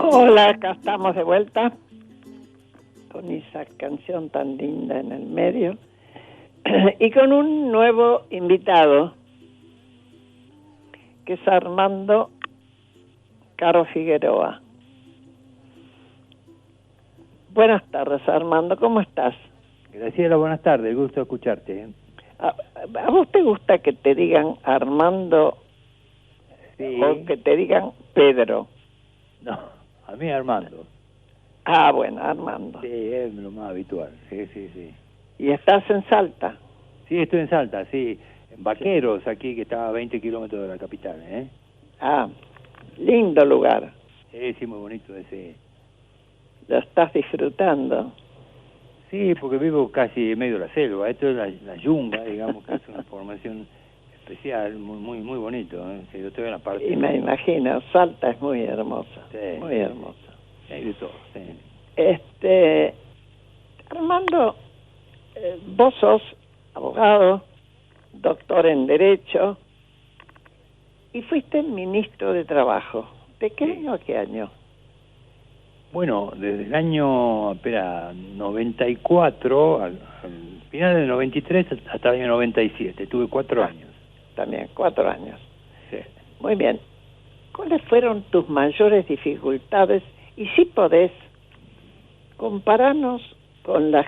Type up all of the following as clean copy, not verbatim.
Hola, acá estamos de vuelta con esa canción tan linda en el medio y con un nuevo invitado que es Armando Caro Figueroa. Buenas tardes, Armando, ¿cómo estás? Graciela, buenas tardes, gusto escucharte. ¿A vos te gusta que te digan Armando Sí. o que te digan Pedro? No, a mí Armando. Ah, bueno, Armando. Sí, es lo más habitual, sí. ¿Y estás en Salta? Sí, estoy en Salta, sí, en Vaqueros, aquí que está a 20 kilómetros de la capital, ¿eh? Ah, lindo lugar. Sí, muy bonito ese. ¿Lo estás disfrutando? Sí, porque vivo casi en medio de la selva, esto es la yunga, digamos, que es una formación especial, muy bonito, ¿eh? Sí, yo estoy en la parte... Y me imagino, Salta es muy hermosa, sí, muy hermosa. Sí, hay de todo, sí. Armando, vos sos abogado, doctor en Derecho, y fuiste ministro de Trabajo. ¿De qué año a qué año? Bueno, desde el año 94, al final del 93 hasta el año 97, tuve 4 años. También, 4 años. Sí. Muy bien. ¿Cuáles fueron tus mayores dificultades? Y si podés, compararnos con las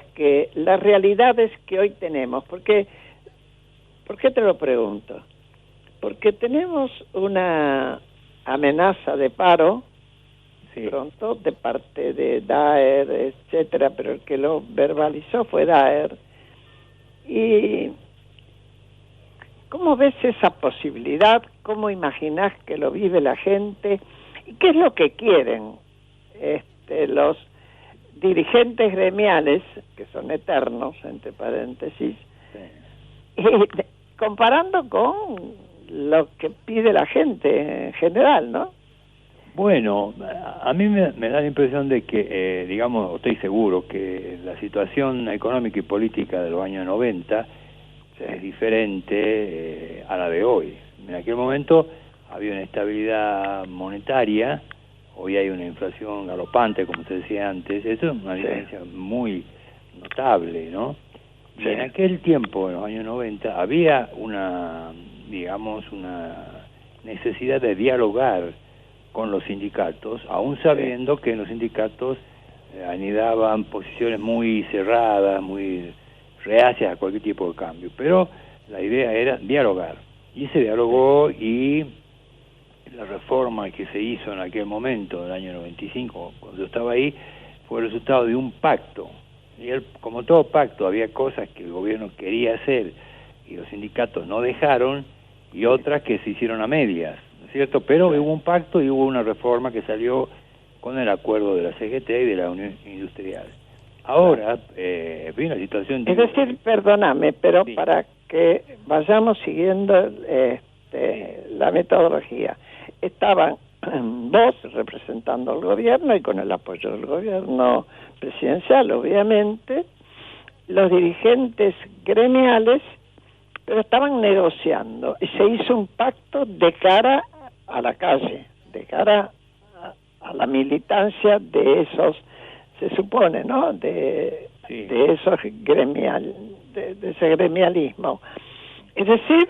realidades que hoy tenemos. ¿Por qué te lo pregunto? Porque tenemos una amenaza de paro pronto de parte de Daer, etcétera, pero el que lo verbalizó fue Daer. ¿Y cómo ves esa posibilidad? ¿Cómo imaginás que lo vive la gente? ¿Y qué es lo que quieren los dirigentes gremiales, que son eternos, entre paréntesis, y comparando con lo que pide la gente en general, ¿no? Bueno, a mí me da la impresión de que, digamos, estoy seguro que la situación económica y política de los años 90 es diferente a la de hoy. En aquel momento había una estabilidad monetaria, hoy hay una inflación galopante, como usted decía antes, eso es una diferencia muy notable, ¿no? Y en aquel tiempo, en los años 90, había una necesidad de dialogar con los sindicatos, aún sabiendo que en los sindicatos anidaban posiciones muy cerradas, muy reacias a cualquier tipo de cambio, pero la idea era dialogar, y se dialogó, y la reforma que se hizo en aquel momento, del año 95, cuando yo estaba ahí, fue el resultado de un pacto, y como todo pacto, había cosas que el gobierno quería hacer y los sindicatos no dejaron, y otras que se hicieron a medias, ¿no es cierto? Pero hubo un pacto y hubo una reforma que salió con el acuerdo de la CGT y de la Unión Industrial. Ahora, la situación... Es decir, perdóname, pero para que vayamos siguiendo la metodología. Estaban vos representando al gobierno y con el apoyo del gobierno presidencial, obviamente, los dirigentes gremiales, pero estaban negociando y se hizo un pacto de cara a la calle, de cara a la militancia de esos, se supone, ¿no? De esos de ese gremialismo. Es decir,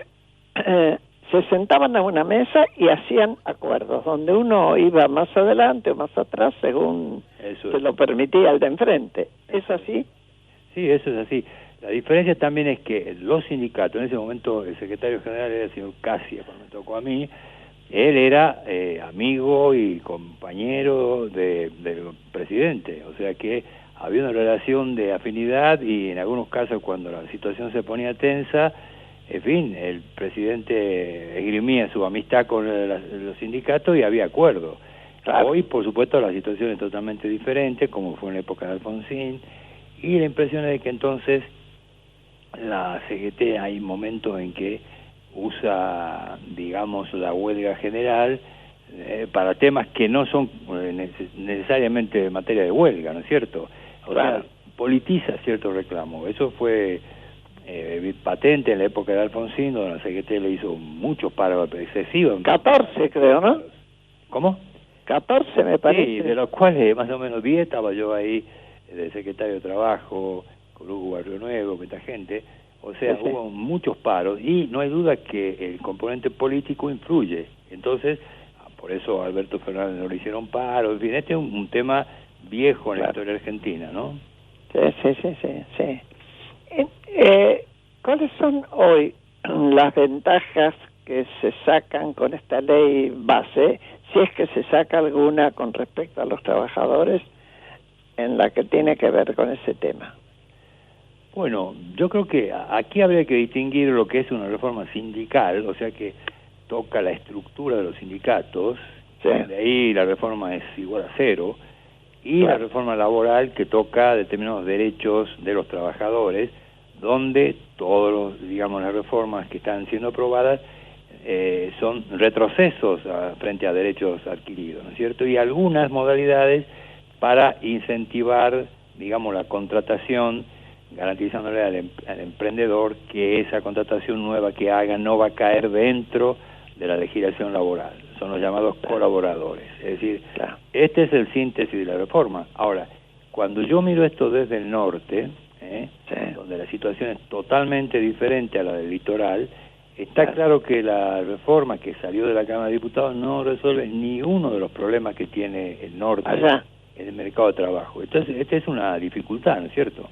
se sentaban a una mesa y hacían acuerdos, donde uno iba más adelante o más atrás según se lo permitía el de enfrente. ¿Es así? Sí, eso es así. La diferencia también es que los sindicatos, en ese momento el secretario general era el señor Casia, cuando me tocó a mí, él era amigo y compañero del presidente, o sea que había una relación de afinidad, y en algunos casos cuando la situación se ponía tensa, en fin, el presidente esgrimía su amistad con los sindicatos y había acuerdo. Hoy, por supuesto, la situación es totalmente diferente, como fue en la época de Alfonsín, y la impresión es de que entonces la CGT hay momentos en que usa, digamos, la huelga general para temas que no son necesariamente materia de huelga, ¿no es cierto? O sea, politiza ciertos reclamos. Eso fue patente en la época de Alfonsín, donde la CGT le hizo muchos paros excesivos. 14, creo, ¿no? ¿Cómo? 14 me parece. Sí, de los cuales más o menos 10 estaba yo ahí, de secretario de Trabajo, con Hugo Barrio Nuevo, con esta gente. O sea, Sí, sí. hubo muchos paros y no hay duda que el componente político influye. Entonces, por eso Alberto Fernández no le hicieron paro. En fin, este es un tema viejo en la historia argentina, ¿no? Sí, sí, sí, sí, sí. ¿Cuáles son hoy las ventajas que se sacan con esta ley base, si es que se saca alguna con respecto a los trabajadores en la que tiene que ver con ese tema? Bueno, yo creo que aquí habría que distinguir lo que es una reforma sindical, o sea que toca la estructura de los sindicatos, Sí. de ahí la reforma es igual a cero, y Claro. la reforma laboral que toca determinados derechos de los trabajadores, donde todos los, digamos, las reformas que están siendo aprobadas son retrocesos frente a derechos adquiridos, ¿no es cierto? Y algunas modalidades para incentivar, digamos, la contratación, garantizándole al emprendedor que esa contratación nueva que haga no va a caer dentro de la legislación laboral. Son los llamados colaboradores. Es decir, este es el síntesis de la reforma. Ahora, cuando yo miro esto desde el norte, donde la situación es totalmente diferente a la del litoral, está claro que la reforma que salió de la Cámara de Diputados no resuelve ni uno de los problemas que tiene el norte en el mercado de trabajo. Entonces, esta es una dificultad, ¿no es cierto?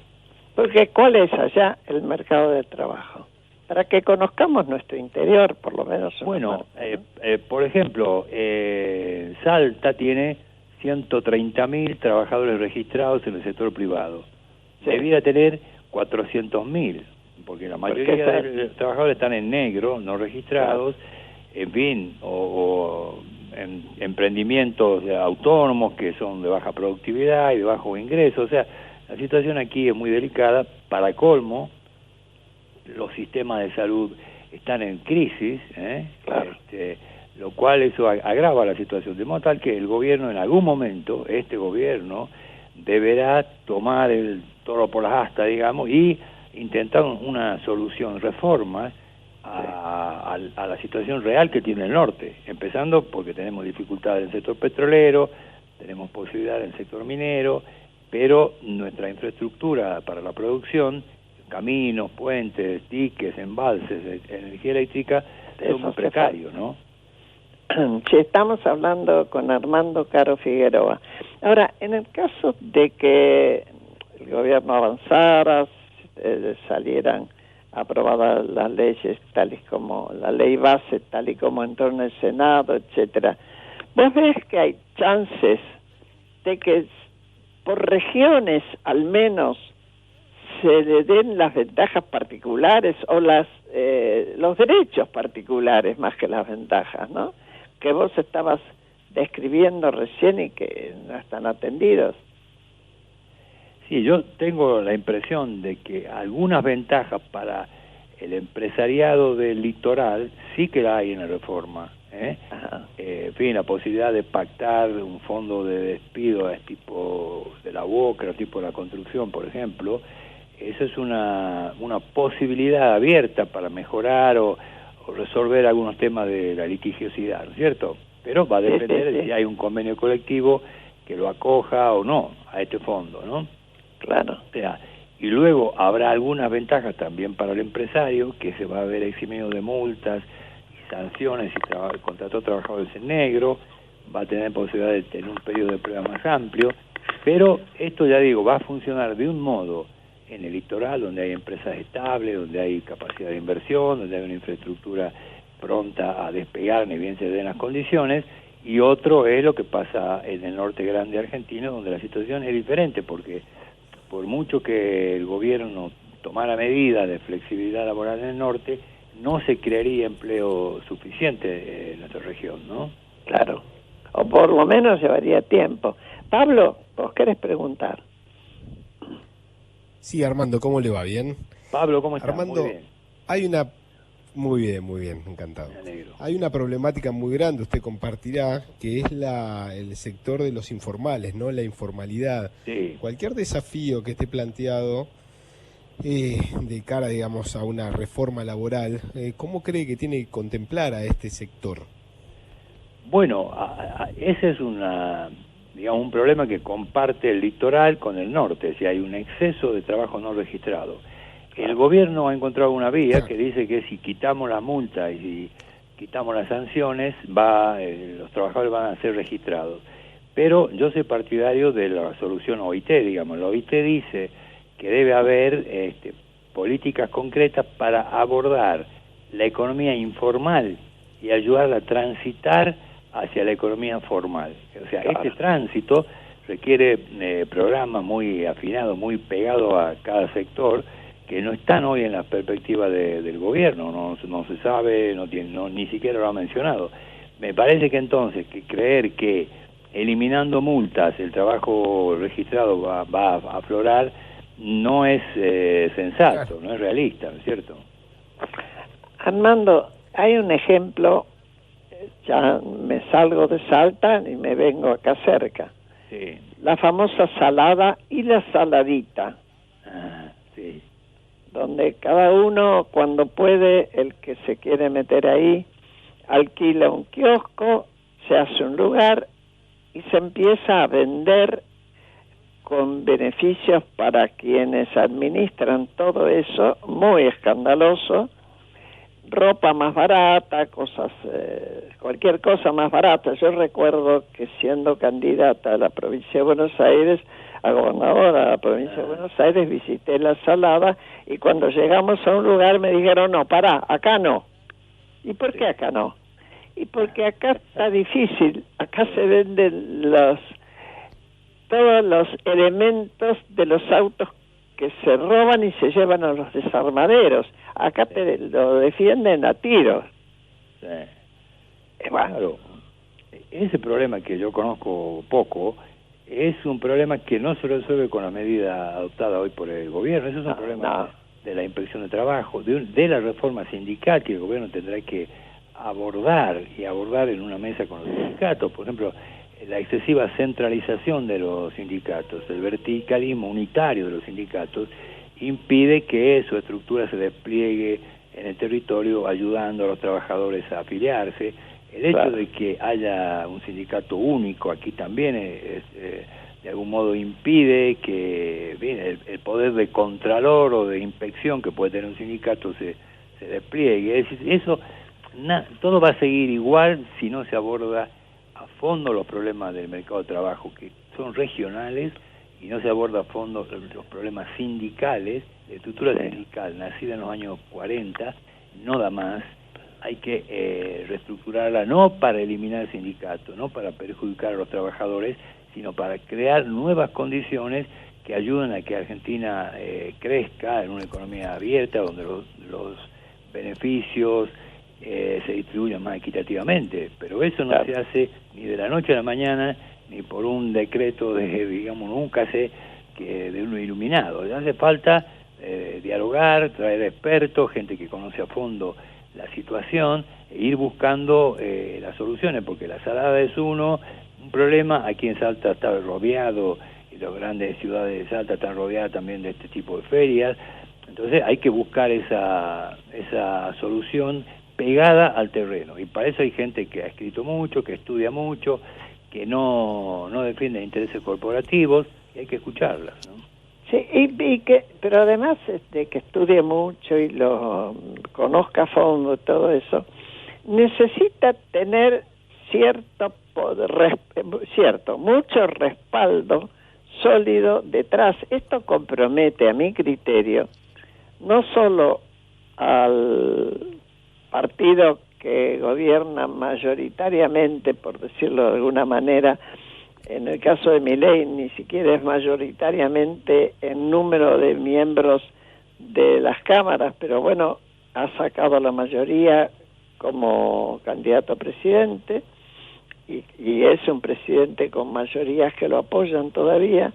Porque ¿cuál es allá el mercado de trabajo? Para que conozcamos nuestro interior, por lo menos. Bueno, por ejemplo, Salta tiene 130.000 trabajadores registrados en el sector privado. Sí. Debiera tener 400.000, porque la mayoría de los trabajadores están en negro, no registrados, en fin, o en emprendimientos autónomos que son de baja productividad y de bajo ingreso. O sea, la situación aquí es muy delicada. Para colmo, los sistemas de salud están en crisis, lo cual eso agrava la situación, de modo tal que el gobierno en algún momento, este gobierno, deberá tomar el toro por las astas, digamos, y intentar una solución, reforma a la situación real que tiene el norte, empezando porque tenemos dificultades en el sector petrolero, tenemos posibilidades en el sector minero, pero nuestra infraestructura para la producción, caminos, puentes, diques, embalses, energía eléctrica, es muy precario, ¿no? Sí, estamos hablando con Armando Caro Figueroa. Ahora, en el caso de que el gobierno avanzara, salieran aprobadas las leyes tal y como la ley base, tal y como entró en el Senado, etcétera, ¿vos ves que hay chances de que por regiones al menos se le den las ventajas particulares o los derechos particulares más que las ventajas, ¿no? Que vos estabas describiendo recién y que no están atendidos? Sí, yo tengo la impresión de que algunas ventajas para el empresariado del litoral sí que la hay en la reforma. En fin, la posibilidad de pactar un fondo de despido tipo de la Boca, tipo de la construcción, por ejemplo, eso es una posibilidad abierta para mejorar o resolver algunos temas de la litigiosidad, ¿no es cierto? Pero va a depender de si hay un convenio colectivo que lo acoja o no a este fondo, ¿no? Claro. O sea, y luego habrá algunas ventajas también para el empresario, que se va a ver eximido de multas y sanciones si contrató trabajadores en negro, va a tener posibilidad de tener un periodo de prueba más amplio, pero esto, ya digo, va a funcionar de un modo en el litoral, donde hay empresas estables, donde hay capacidad de inversión, donde hay una infraestructura pronta a despegar, ni bien se den las condiciones, y otro es lo que pasa en el norte grande argentino, donde la situación es diferente, porque por mucho que el gobierno tomara medidas de flexibilidad laboral en el norte, no se crearía empleo suficiente en nuestra región, ¿no? Claro, o por lo menos llevaría tiempo. Pablo, ¿vos querés preguntar? Sí, Armando, ¿cómo le va? ¿Bien? Pablo, ¿cómo estás? Armando, Muy bien. hay una... Muy bien, encantado. Me alegro. Hay una problemática muy grande, usted compartirá, que es el sector de los informales, ¿no? La informalidad. Sí. Cualquier desafío que esté planteado de cara, digamos, a una reforma laboral, ¿cómo cree que tiene que contemplar a este sector? Bueno, ese es digamos, un problema que comparte el litoral con el norte, si hay un exceso de trabajo no registrado. El gobierno ha encontrado una vía que dice que si quitamos la multa y si quitamos las sanciones, los trabajadores van a ser registrados. Pero yo soy partidario de la solución OIT, digamos. La OIT dice que debe haber políticas concretas para abordar la economía informal y ayudarla a transitar hacia la economía formal. O sea, este tránsito requiere programas muy afinados, muy pegados a cada sector, que no están hoy en la perspectiva del gobierno, no se sabe, ni siquiera lo ha mencionado. Me parece que entonces creer que eliminando multas el trabajo registrado va a aflorar no es sensato, no es realista, ¿no es cierto? Armando, hay un ejemplo, ya me salgo de Salta y me vengo acá cerca. Sí. La famosa salada y la saladita. Sí. Donde cada uno, cuando puede, el que se quiere meter ahí, alquila un kiosco, se hace un lugar y se empieza a vender con beneficios para quienes administran todo eso, muy escandaloso, ropa más barata, cualquier cosa más barata. Yo recuerdo que siendo candidata a la provincia de Buenos Aires, a gobernadora de la provincia de Buenos Aires, visité la salada y cuando llegamos a un lugar me dijeron, no, pará, acá no. ¿Y por qué acá no? Y porque acá está difícil, acá se venden todos los elementos de los autos que se roban y se llevan a los desarmaderos. Acá te lo defienden a tiros. Sí. Claro, ese problema que yo conozco poco es un problema que no se resuelve con la medida adoptada hoy por el gobierno. Eso es un problema de la inspección de trabajo, de la reforma sindical que el gobierno tendrá que abordar en una mesa con los sindicatos. Por ejemplo, la excesiva centralización de los sindicatos, el verticalismo unitario de los sindicatos, impide que su estructura se despliegue en el territorio ayudando a los trabajadores a afiliarse. El hecho de que haya un sindicato único aquí también de algún modo impide que el poder de contralor o de inspección que puede tener un sindicato se despliegue. Es decir, todo va a seguir igual si no se aborda a fondo los problemas del mercado de trabajo, que son regionales, y no se aborda a fondo los problemas sindicales. La estructura sindical nacida en los años 40 no da más. Hay que reestructurarla, no para eliminar el sindicato, no para perjudicar a los trabajadores, sino para crear nuevas condiciones que ayuden a que Argentina crezca en una economía abierta, donde los beneficios se distribuyan más equitativamente. Pero eso no se hace ni de la noche a la mañana, ni por un decreto digamos, nunca de uno iluminado. Hace falta dialogar, traer expertos, gente que conoce a fondo la situación, e ir buscando las soluciones, porque la salada es un problema. Aquí en Salta está rodeado, y las grandes ciudades de Salta están rodeadas también de este tipo de ferias. Entonces hay que buscar esa solución pegada al terreno, y para eso hay gente que ha escrito mucho, que estudia mucho, que no defiende intereses corporativos, y hay que escucharlas, ¿no? Sí, pero además de que estudie mucho y lo conozca a fondo todo eso, necesita tener mucho respaldo sólido detrás. Esto compromete, a mi criterio, no solo al partido que gobierna mayoritariamente, por decirlo de alguna manera. En el caso de Milei ni siquiera es mayoritariamente en número de miembros de las cámaras, pero bueno, ha sacado la mayoría como candidato a presidente y es un presidente con mayorías que lo apoyan todavía,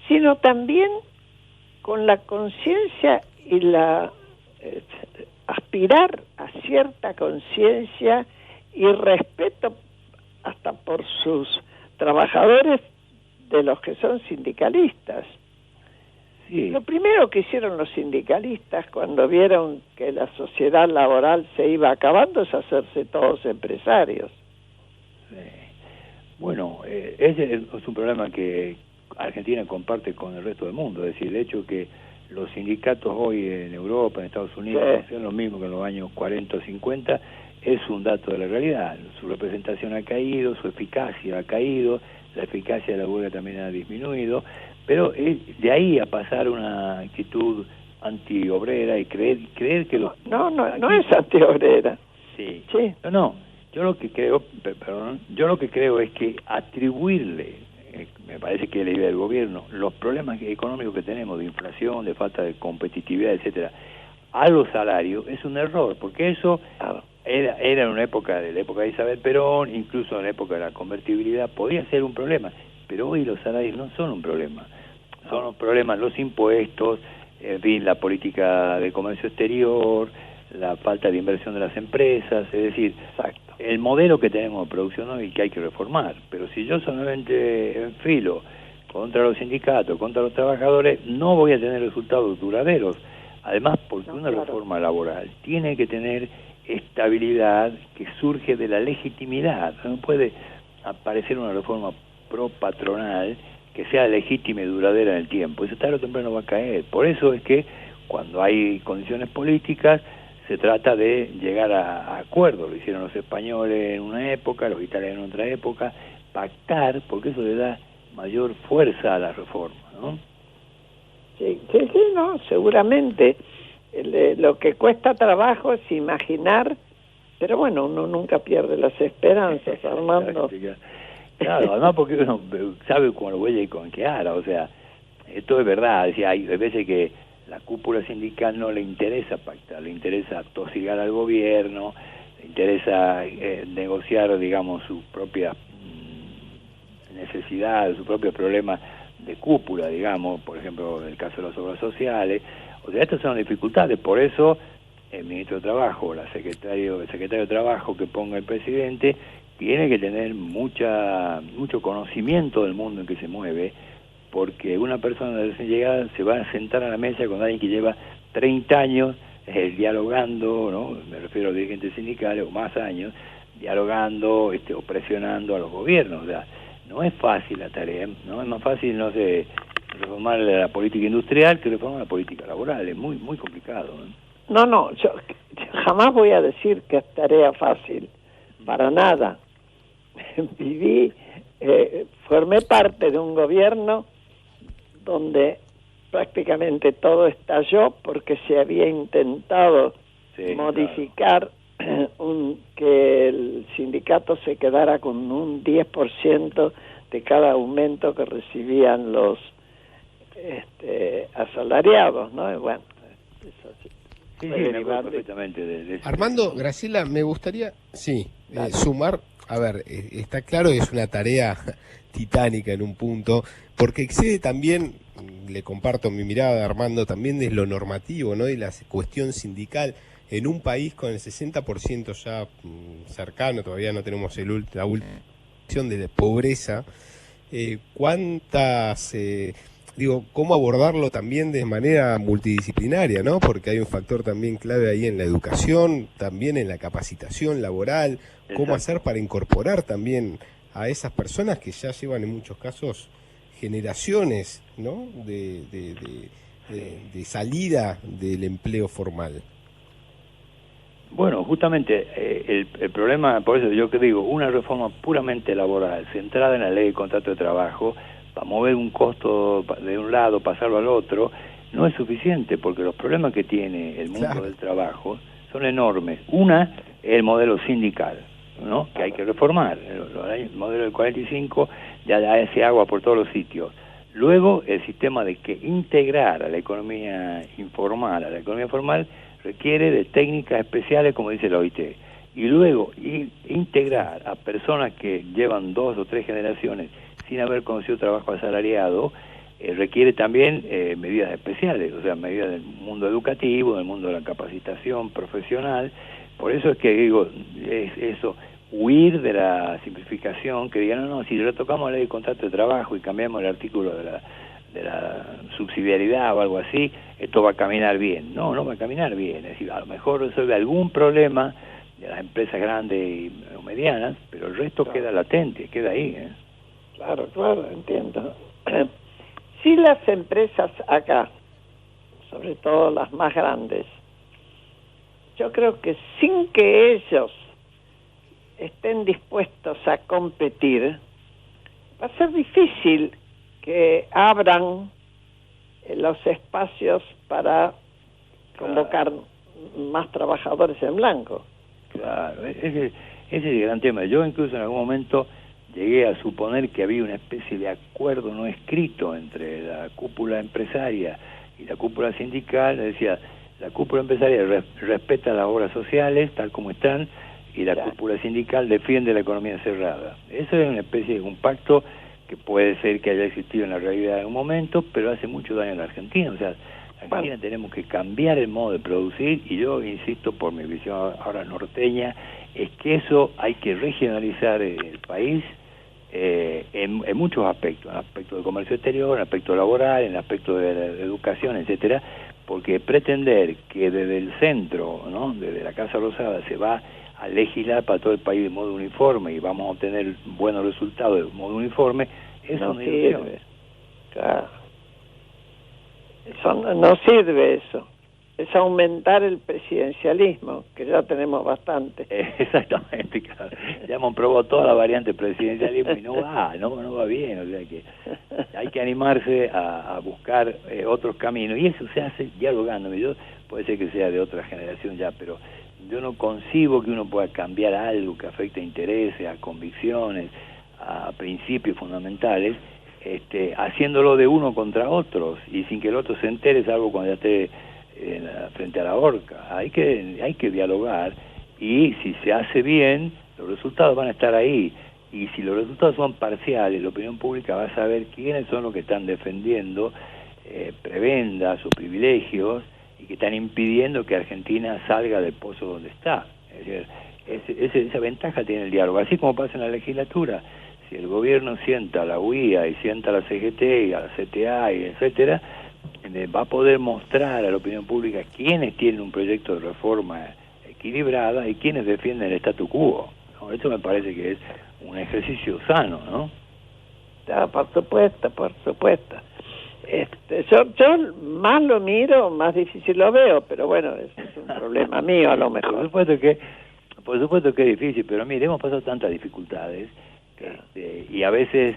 sino también con la conciencia y aspirar a cierta conciencia y respeto hasta por sus trabajadores, de los que son sindicalistas. Sí. Lo primero que hicieron los sindicalistas cuando vieron que la sociedad laboral se iba acabando es hacerse todos empresarios. Bueno, ese es un problema que Argentina comparte con el resto del mundo, es decir, el hecho que los sindicatos hoy en Europa, en Estados Unidos, Sí. no sean lo mismo que en los años 40 o 50, es un dato de la realidad. Su representación ha caído, su eficacia ha caído, la eficacia de la huelga también ha disminuido, pero de ahí a pasar una actitud antiobrera y creer que los... No es antiobrera. Sí. Sí. No, yo lo que creo, yo lo que creo es que atribuirle, me parece que es la idea del gobierno, los problemas económicos que tenemos de inflación, de falta de competitividad, etcétera, a los salarios es un error, porque eso era en una época, de la época de Isabel Perón, incluso en la época de la convertibilidad, podía ser un problema, pero hoy los salarios no son un problema, son un problema los impuestos, en fin, la política de comercio exterior, la falta de inversión de las empresas, es decir, Exacto. el modelo que tenemos de producción hoy que hay que reformar, pero si yo solamente enfilo contra los sindicatos, contra los trabajadores, no voy a tener resultados duraderos. Además, porque una reforma laboral tiene que tener estabilidad que surge de la legitimidad. No puede aparecer una reforma pro patronal que sea legítima y duradera en el tiempo. Eso tarde o temprano va a caer. Por eso es que cuando hay condiciones políticas se trata de llegar a acuerdos. Lo hicieron los españoles en una época, los italianos en otra época, pactar, porque eso le da mayor fuerza a la reforma, ¿no? Sí, no, seguramente. Lo que cuesta trabajo es imaginar, pero bueno, uno nunca pierde las esperanzas, Armando. Claro, además porque uno sabe con lo huella y con qué hará, o sea, esto es verdad, decía, hay veces que la cúpula sindical no le interesa pactar, le interesa tosigar al gobierno, le interesa negociar, digamos, sus propias necesidades, sus propios problemas de cúpula, digamos, por ejemplo, en el caso de las obras sociales. O sea, estas son dificultades, por eso el ministro de Trabajo, el secretario de Trabajo que ponga el presidente, tiene que tener mucho conocimiento del mundo en que se mueve, porque una persona de recién llegada se va a sentar a la mesa con alguien que lleva 30 años dialogando, ¿no? Me refiero a dirigentes sindicales, o más años, dialogando o presionando a los gobiernos. O sea, no es fácil la tarea, no es más fácil, no sé, reformar la política industrial que reformar la política laboral, es muy muy complicado, ¿no? No, yo jamás voy a decir que es tarea fácil, para nada. Formé parte de un gobierno donde prácticamente todo estalló porque se había intentado modificar que el sindicato se quedara con un 10% de cada aumento que recibían los asalariados, ¿no? Y bueno, eso sí. Sí, me acuerdo perfectamente de eso. Armando, Graciela, me gustaría sumar, a ver, está claro que es una tarea titánica en un punto, porque excede también, le comparto mi mirada, Armando, también de lo normativo, ¿no? Y la cuestión sindical en un país con el 60% ya cercano, todavía no tenemos la última de la pobreza, cómo abordarlo también de manera multidisciplinaria, ¿no? Porque hay un factor también clave ahí en la educación, también en la capacitación laboral, cómo hacer para incorporar también a esas personas que ya llevan en muchos casos generaciones, ¿no? de salida del empleo formal. Bueno, justamente el problema, por eso yo que digo, una reforma puramente laboral, centrada en la ley de contrato de trabajo, para mover un costo de un lado, pasarlo al otro, no es suficiente, porque los problemas que tiene el mundo del trabajo son enormes. Una es el modelo sindical, ¿no? Que hay que reformar. El modelo del 45 ya hace agua por todos los sitios. Luego, el sistema de que integrar a la economía informal, a la economía formal, requiere de técnicas especiales, como dice la OIT. Y luego, integrar a personas que llevan 2 o 3 generaciones sin haber conocido trabajo asalariado, requiere también medidas especiales, o sea, medidas del mundo educativo, del mundo de la capacitación profesional. Por eso es que digo, es eso, huir de la simplificación, que digan, no, si retocamos la ley de contrato de trabajo y cambiamos el artículo de la subsidiariedad o algo así, esto va a caminar bien. No va a caminar bien. Es decir, a lo mejor resuelve algún problema de las empresas grandes y medianas, pero el resto queda latente, queda ahí. Claro, entiendo. Si las empresas acá, sobre todo las más grandes, yo creo que sin que ellos estén dispuestos a competir, va a ser difícil que abran los espacios para convocar más trabajadores en blanco. Claro, ese es el gran tema. Yo incluso en algún momento llegué a suponer que había una especie de acuerdo no escrito entre la cúpula empresaria y la cúpula sindical. Decía, la cúpula empresaria respeta las obras sociales tal como están, y la cúpula sindical defiende la economía cerrada. Eso es una especie de un pacto que puede ser que haya existido en la realidad en un momento, pero hace mucho daño a la Argentina. O sea, en Argentina tenemos que cambiar el modo de producir, y yo insisto, por mi visión ahora norteña, es que eso hay que regionalizar el país en muchos aspectos, en el aspecto del comercio exterior, en el aspecto laboral, en el aspecto de la educación, etcétera, porque pretender que desde el centro, ¿no?, desde la Casa Rosada, se va a legislar para todo el país de modo uniforme y vamos a obtener buenos resultados de modo uniforme, eso no sirve. Claro. Eso no sirve eso. Es aumentar el presidencialismo, que ya tenemos bastante. Exactamente, claro. Ya hemos probado toda la variante presidencialismo y no va bien. O sea que hay que animarse a buscar otros caminos, y eso se hace dialogando. Yo, puede ser que sea de otra generación ya, pero yo no concibo que uno pueda cambiar algo que afecte a intereses, a convicciones, a principios fundamentales, haciéndolo de uno contra otros y sin que el otro se entere, salvo cuando ya esté frente a la horca. Hay que dialogar, y si se hace bien, los resultados van a estar ahí. Y si los resultados son parciales, la opinión pública va a saber quiénes son los que están defendiendo prebendas o privilegios y que están impidiendo que Argentina salga del pozo donde está. Es decir, esa ventaja tiene el diálogo. Así como pasa en la legislatura, si el gobierno sienta a la UIA y sienta a la CGT y a la CTA y etcétera, va a poder mostrar a la opinión pública quiénes tienen un proyecto de reforma equilibrada y quiénes defienden el statu quo, ¿no? Eso me parece que es un ejercicio sano, ¿no? Ya, por supuesto. Yo más lo miro, más difícil lo veo, pero bueno, es un problema mío a lo mejor. Por supuesto que es difícil, pero mire, hemos pasado tantas dificultades, y a veces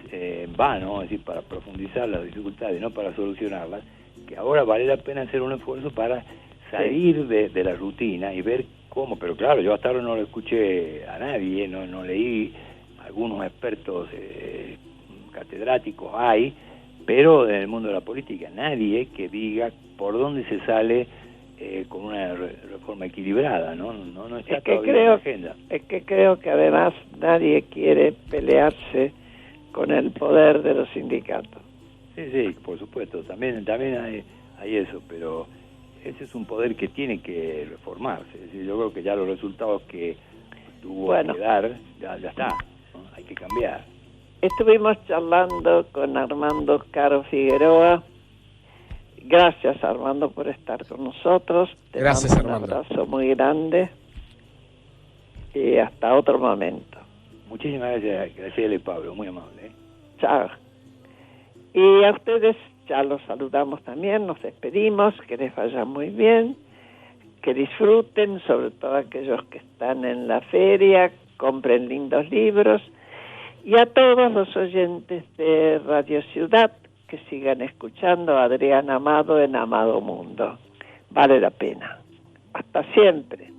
¿no? Es decir, para profundizar las dificultades, no para solucionarlas, que ahora vale la pena hacer un esfuerzo para salir de la rutina y ver cómo. Pero claro, yo hasta ahora no lo escuché a nadie, no leí, algunos expertos catedráticos hay, pero en el mundo de la política nadie que diga por dónde se sale con una reforma equilibrada, no está todavía en la agenda. Es que creo que además nadie quiere pelearse con el poder de los sindicatos. Sí, por supuesto, también hay eso, pero ese es un poder que tiene que reformarse. Es decir, yo creo que ya los resultados que tuvo que dar, ya está, ¿no? Hay que cambiar. Estuvimos charlando con Armando Caro Figueroa. Gracias, Armando, por estar con nosotros. Gracias, Armando. Un abrazo muy grande y hasta otro momento. Muchísimas gracias, Graciela y Pablo, muy amable. Chao. Y a ustedes ya los saludamos también, nos despedimos, que les vaya muy bien, que disfruten, sobre todo aquellos que están en la feria, compren lindos libros, y a todos los oyentes de Radio Ciudad, que sigan escuchando a Adrián Amado en Amado Mundo. Vale la pena. Hasta siempre.